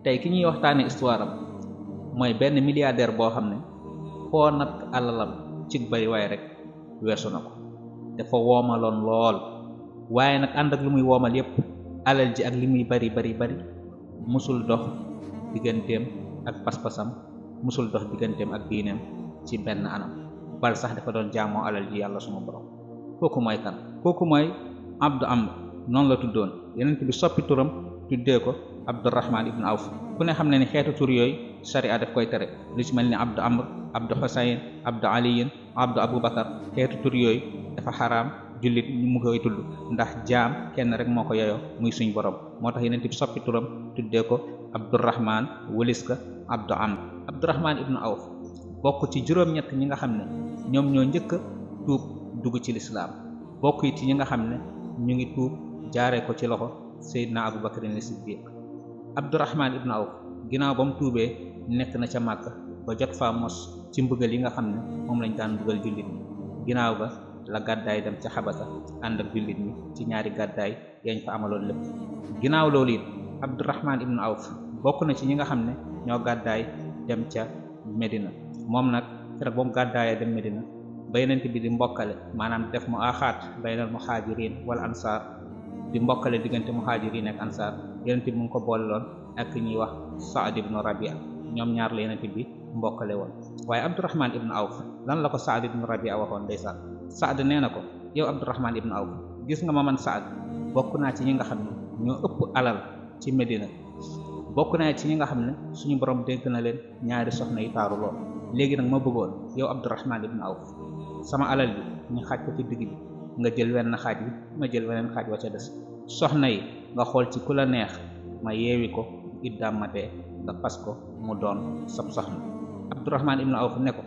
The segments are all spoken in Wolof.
tey ki ñuy waxtaane histoire am mooy benn milliardaire boo xam ne foo natt alalam ci bari waaye rek weesu na ko dafa woomaloon lool waaye nag ànd ak lu muy woomal yépp alal ji ak li muy bari musul dox digganteem ak pas-pasam musul dox digganteem ak diineem ci benn anam bal sax dafa doon jaamoo alal ji yàlla sunu borom kooku mooy kan kooku mooy Abdu Amr noonu la tuddoon Yonent bi soppi turam tuddee ko Abdurrahman ibn Awf ku ne xam ne ni xeetu tur yooyu sharia daf koy tere lu ci mel ni Abdu Amr Abdu Husayn Abdu Aliyin Abdu Abubakar xeetu tur yooyu dafa xaraam jullit mu koy tudd ndax jaam kenn rek moo ko yeyoo muy suñ borom moo tax Yonent bi soppi turam tuddee ko Abdurrahman wëlis ka Abdu Amr Abdurrahman ibn Awf bokk ci juróom-ñett ñi nga xam ne ñoom ñoo njëkk a tuub dugg ci lislaam bokk ci ñi nga xam ne ñu ngi tuub jaaree ko ci loxo Seydina Abu Bakr as-Siddiq Abdurrahman ibn Awf ginnaaw ba mu tuubee nekk na ca Màkka ba jot faa mos ci mbugal yi nga xam ne moom lañ daan mbugal jullit ñi ginnaaw ba la gàddaay dem ca Xabasa ànd ak jullit ñi ci ñaari gàddaay yañ fa amaloon lépp ginnaaw loolu it Abdurrahman ibn Awf bokk na ci ñi nga xam ne ñoo gàddaay dem ca Medina moom nag keroog ba mu gàddaayee dem Medina ba Yonent bi di mbokkale maanaam def mu aaxaat baynal muhaajiriin wal ansaar di mbokkale diggante muhaajiriin ak ansaar Yonent bi mu ngi ko booleloon ak ñuy wax Saad ibn Rabia ñoom ñaar la Yonent bi mbokkale woon waaye Abdurrahman ibn Awf lan la ko Saad ibn Rabia waxoon ndeysaan Saad nee na ko yow Abdurrahman ibn Awf gis nga ma man Saad bokk naa ci ñi nga xam ne ñoo ëpp alal ci Medina bokk naa ci ñi nga xam ne suñu borom dénk na leen ñaari soxna yu taaru lool léegi nag ma bëggoon yow Abdurrahman ibn Awf sama alal bi ñu xaaj ko ci digg bi nga jël wenn xaaj bi ma jël weneen xaaj wa ca des soxna yi nga xool ci ku la neex ma yeewi ko iddaam matee nga fas ko mu doon sab soxna Abdurrahman ibn Awf ne ko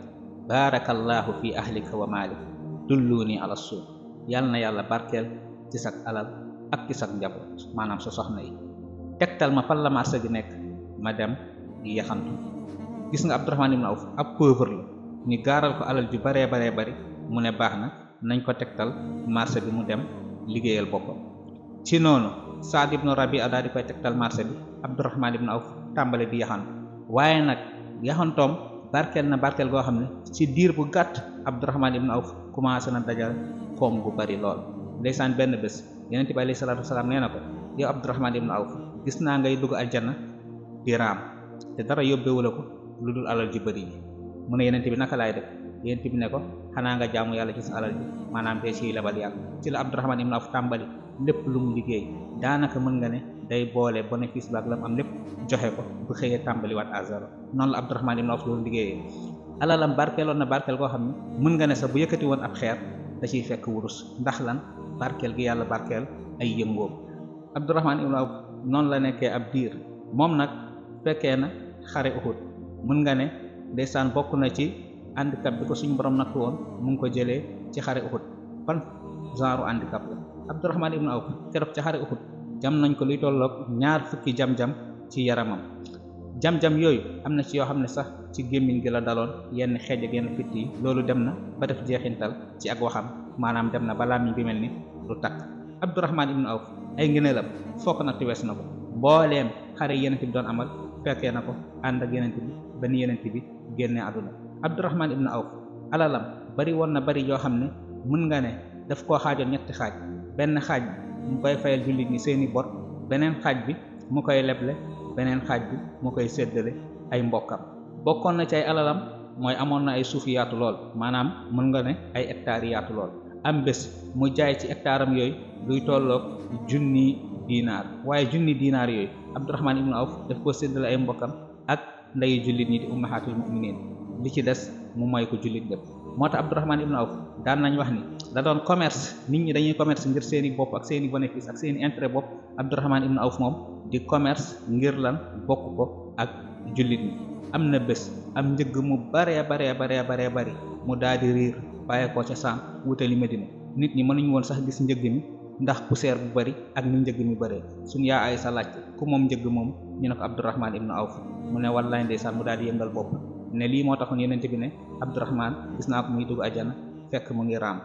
barakallahu fi ahlika wa maalik dulluni ala suuq yàlla na yàlla barkeel ci sak alal ak ci sak njaboot maanaam sa soxna yi tegtal ma fan la marché gi nekk ma dem di yaxantu gis nga Abdurrahman ibn Awf ab pauvre la ñu gaaral ko alal ju bari mu ne baax na nañ ko tegtal marché bi mu dem liggéeyal boppam ci noonu Saad ibn Rabia daal di koy tegtal marché bi Abdurrahman ibn Awf tàmbale di yaxantu waaye nag yaxantoom barkeel na barkeel goo xam ne ci diir bu gàtt Abdurrahman ibn Awf commencé na dajal koom gu bari lool ndeysaan benn bés Yonent bi alayhi salaatu wasalaam nee na ko yow Abdurrahman ibn Awf gis naa ngay dugg aljanna di raam te dara yóbbewu la ko lu dul alal ji bari ji mu ne Yonent bi naka laay def Yonent bi ne ko xanaa nga jaamu yàlla ci sa alal ji maanaam te ciy lebal yàlla ci la Abdurrahman ibn Awf tàmbali lépp lu mu liggéey daanaka mën nga ne day boole bénéfice ba ak la mu am lépp joxe ko bu xëyee tàmbaliwaat à zéro noonu la Abdurrahman ibn Awf loolu liggéeyee alalam barkeeloon na barkeel koo xam ne mën nga ne sax bu yëkkati woon ab xeer da ciy fekk wurus ndax lan barkeel gi yàlla barkeel ay yëngoom Abdurrahman ibn Awf noonu la nekkee ab diir moom nag fekkee na xare Uhud mën nga ne ndeysaan bokk na ci handicap bi ko suñu borom nattu woon mu ngi ko jëlee ci xare Uhud ban genre handicap la Abdurrahman ibn Awf keroog ci xare Uhud jam nañ ko luy tolloog 20 jam-jam ci yaramam jam-jam yooyu am na ci yoo xam ne sax ci gémmiñ gi la daloon yenn xeej ak yenn fitt yi loolu dem na ba def jeexintal ci ak waxam maanaam dem na ba làmmiñ bi mel ni lu takk Abdurrahman ibn Awf ay ngëneelam foo ko natt wees na ko mbooleem xare Yonent bi doon amal fekkee na ko ànd ak Yonent bi ba ni Yonent bi génnee àdduna Abdurrahman ibn Awf alalam bari woon na bari yoo xam ne mën nga ne daf koo xaajoon ñetti xaaj benn xaaj bi mu koy fayal jullit ñi seeni bor beneen xaaj bi mu koy leble beneen xaaj bi mu koy séddale ay mbokkam bokkoon na ci ay alalam mooy amoon na ay suuf yaatu lool maanaam mën nga ne ay hectares yaatu lool am bés mu jaay ci hectare am yooyu luy tolloog 1000 dinaar waaye 1000 dinaar yooyu Abdurrahman ibn Awf daf ko séddale ay mbokkam ak ndeyu jullit ñi di ummahatul mu'minin li ci des mu may ko jullit lépp moo tax Abdurrahman ibn Awf daan nañ wax ni da doon commerce nit ñi dañuy commerce ngir seeni bopp ak seeni bénéfice ak seeni intérêt bopp Abdurrahman ibn Awf moom di commerce ngir lan bokk ko ak jullit ñi am na bés am njëgg mu bari mu daal di riir bàyyi ko ca saam wutali Medina nit ñi mënuñu woon sax gis njëgg mi ndax poussière bu bari ak ni njëgg mi bëree suñu yaa ay sa laajte ku moom njëgg moom ñu ne ko Abdurrahman ibn Awf mu ne wallaay ndeysaan mu daal di yëngal bopp ne lii moo taxoon Yonent bi ne Abdurrahman gis naa ko muy dugg àjjana fekk mu ngi raam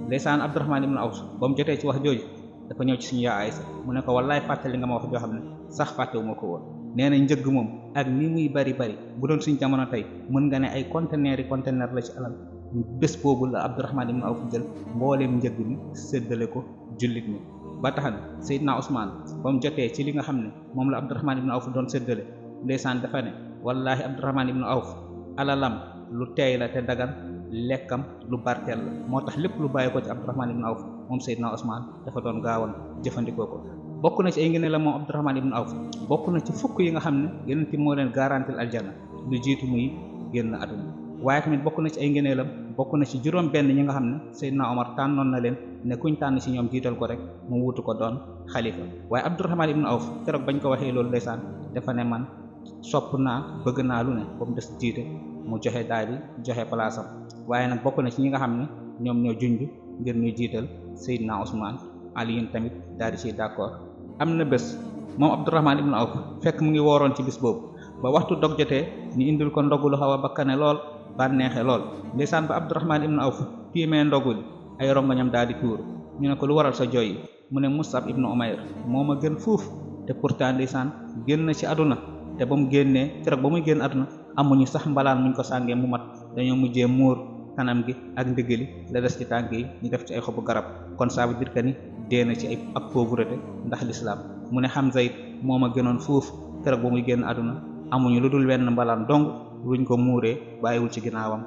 ndeysaan Abdurrahman ibn Awf ba mu jotee ci wax jooju dafa ñëw ci suñu yaa Aysa mu ne ko wallaay fàttali nga ma wax joo xam ne sax fàttewu ma ko woon nee na njëgg moom ak ni muy bari bu doon suñ jamono tey mën nga ne ay conteneur la ci alal bés boobu la Abdurahmaan ibn Awf jël mbooleem njëgg mi séddale ko jullit ñi. ba tax na Seydina Ousmane ba mu jotee ci li nga xam ne moom la Abdurahmaan ibn Awf doon séddale ndeysaan dafa ne wallaahi Abdurahmaan ibn Awf alalam lu teey la te dagan, lekkam lu barkeel la moo tax lépp lu bàyyi ko ci Abdurahmaan ibn Awf moom Seydina Ousmane dafa doon gaawoon jëfandikoo ko. bokk na ci ay ngëneel la moom Abdurahmaan ibn Awf bokk na ci fukk yi nga xam ne Yonent bi moo leen garantil aljanna lu jiitu muy génn àdduna. waaye tamit bokk na ci ay ngëneelam bokk na ci juróom benn ñi nga xam ne Seydina Omar tànnoon na leen ne kuñ tànn ci ñoom jiital ko rek mu wutu ko doon xalifa. waaye Abdurahmaan ibn Awf keroog bañ ko waxee loolu ndeysaan dafa ne man sopp naa bëgg naa lu ne ba mu des jiite mu joxe daal di joxe palaasam. waaye nag bokk na ci ñi nga xam ne ñoom ñoo junj ngir ñu jiital Seydina Ousmane, Aliyun tamit daal di ciy d'accord. am na bés moom Abdurahmaan ibn Awf fekk mu ngi wooroon ci bis boobu ba waxtu dog jotee ñu indil ko ndogu lu xaw a bakkane lool bànneexe lool ndeysaan ba Abdurahmaan ibn Awf tiimee ndogu li ay rongoñam daal di tuur. ñu ne ko lu waral sa jooy yi mu ne Mus'ab ibn Umayr moo ma gën fuuf te pourtant ndeysaan génn na ci àdduna te ba mu génnee keroog ba muy génn àdduna amuñu sax mbalaan muñ ko sàngee mu mat dañoo mujjee muur kanam gi ak ndigg li la des ci tànk yi ñu def ci ay xobu garab kon ça veut dire que ni dee na ci ay ak pauvreté ndax l'islam. mu ne Hamza it moo ma gënoon fuuf keroog ba muy génn àdduna amuñu lu dul wenn mbalaan dong luñ ko muuree bàyyiwul ci ginnaawam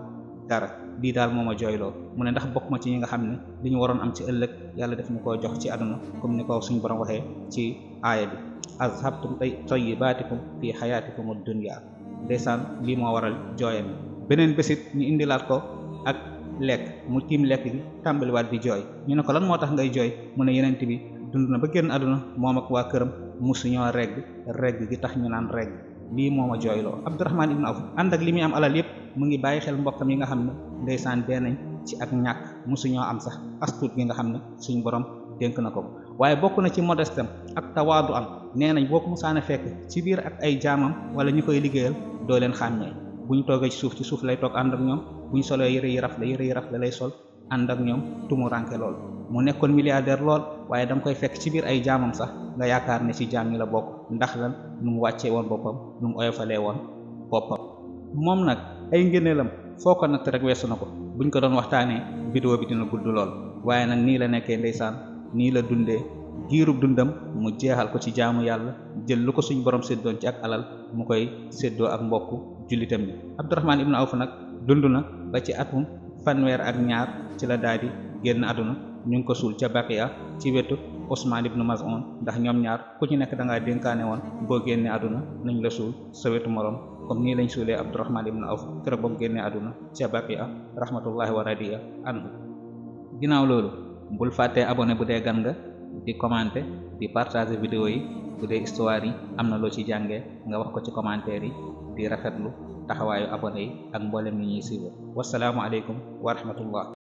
dara. lii daal moo ma jooyloo mu ne ndax bokk ma ci ñi nga xam ne li ñu waroon am ci ëllëg yàlla def ñu koo jox ci àdduna comme ni ko suñu borom waxee ci aaya bi azhabtum tayyibatikum fi hayatikum ad-dunya. ndeysaan lii moo waral jooyam. beneen bésit ñu indilaat ko ak lekk mu tiim lekk gi tàmbaliwaat di jooy. ñu ne ko lan moo tax ngay jooy mu ne Yonent bi dund na ba génn àdduna moom ak waa këram musuñoo regg gi tax ñu naan regg. lii moo ma jooyloo. Abdurahmaan ibn Awf ànd ak li muy am alal yépp mu ngi bàyyi xel mbokkam yi nga xam ne ndeysaan dee nañ ci ak ñàkk musuñoo am sax astuut gi nga xam ne suñ borom dénk na ko. waaye bokk na ci modestem ak tawaadu am nee nañ boo ko musaane fekk ci biir ak ay jaamam wala ñu koy liggéeyal doo leen xàmmee. bu ñu toogee ci suuf lay toog ànd ak ñoom bu ñu solee yëre yi rafle lay sol ànd ak ñoom tumuranke lool. mu nekkoon milliardaire lool waaye danga koy fekk ci biir ay jaamam sax nga yaakaar ne ci jaam ñi la bokk ndax lan nu mu wàccee woon boppam nu mu oyofalee woon boppam. moom nag ay ngëneelam foo ko natt rek weesu na ko buñ ko doon waxtaanee vidéo bi dina gudd lool. waaye nag nii la nekkee ndeysaan nii la dundee giirub dundam mu jeexal ko ci jaamu yàlla jël lu ko suñ borom séddoon ci ak alal mu koy séddoo ak mbokku jullitam bi. Abdurahmaan ibn Awf nag dund na ba ci atum 32 ci la daal di génn àdduna. ñu ngi ko suul ca Baqiya ci wetu Usmaan ibn Maz'un ndax ñoom ñaar ku ci nekk da ngaa dénkaane woon boo génnee àdduna nañ la suul sa wetu morom comme nii lañ suulee Abdurahmaan ibn Awf keroog ba mu génnee àdduna ca Baqiya rahmatullahi wa radiya anhu. ginnaaw loolu bul fàttee abonné bu dee gan nga di commenter di partager vidéo yi bu dee histoire yi am na loo ci jàngee nga wax ko ci commentaire yi di rafetlu taxawaayu abonné yi ak mboolem ñi ñuy suivre. wasalaamu aleykum wa rahmatullah.